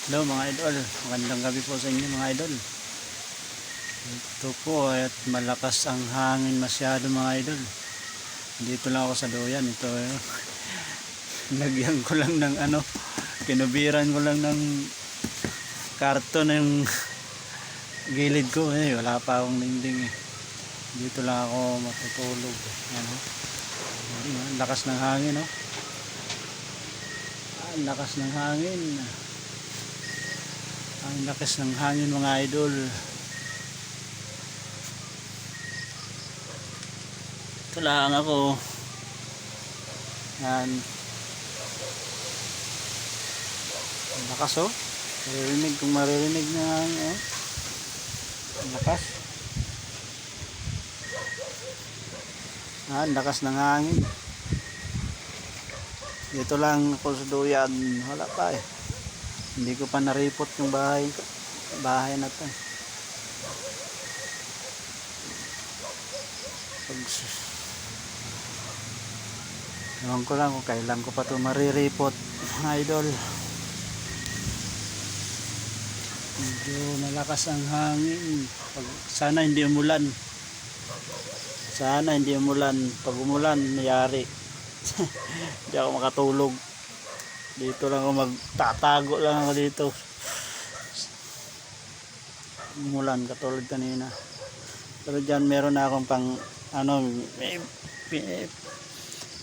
Hello mga idol, magandang gabi po sa inyo mga idol. Ito po at malakas ang hangin masyado mga idol. Dito lang ako sa duyan. Ito lagyan ko lang ng kinubiran ko lang ng karton ng gilid ko. Wala pa akong dingding Dito lang ako matutulog. Lakas ng hangin lakas ng hangin. Ang lakas ng hangin mga idol. Ito lang ako. Yan. Ang lakas maririnig kung maririnig na ang lakas. Ang lakas ng hangin. Dito lang ako sa duyan. Wala pa Hindi ko pa naripot yung bahay na to. Ewan ko lang kung kailan ko pa ito mariripot mga idol. Medyo malakas ang hangin. Sana hindi umulan. Pag umulan mayari. Hindi ako makatulog. Dito lang ako magtatago lang ako dito. Umulan katulad kanina. Pero dyan meron na akong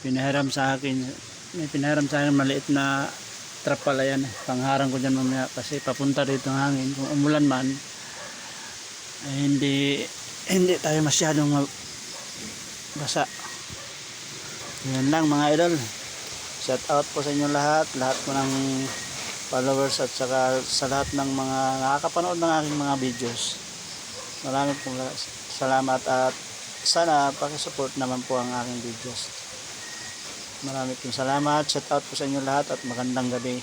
pinahiram sa akin. May pinahiram sa akin maliit na trapal yan. Pangharang ko dyan mamaya kasi papunta dito ang hangin. Kung umulan man hindi tayo masyadong basa. Yan lang mga idol. Shout out po sa inyo lahat po ng followers at saka sa lahat ng mga nakakapanood ng aking mga videos. Maraming pong salamat at sana pakisupport naman po ang aking videos. Maraming pong salamat. Shout out po sa inyo lahat at magandang gabi.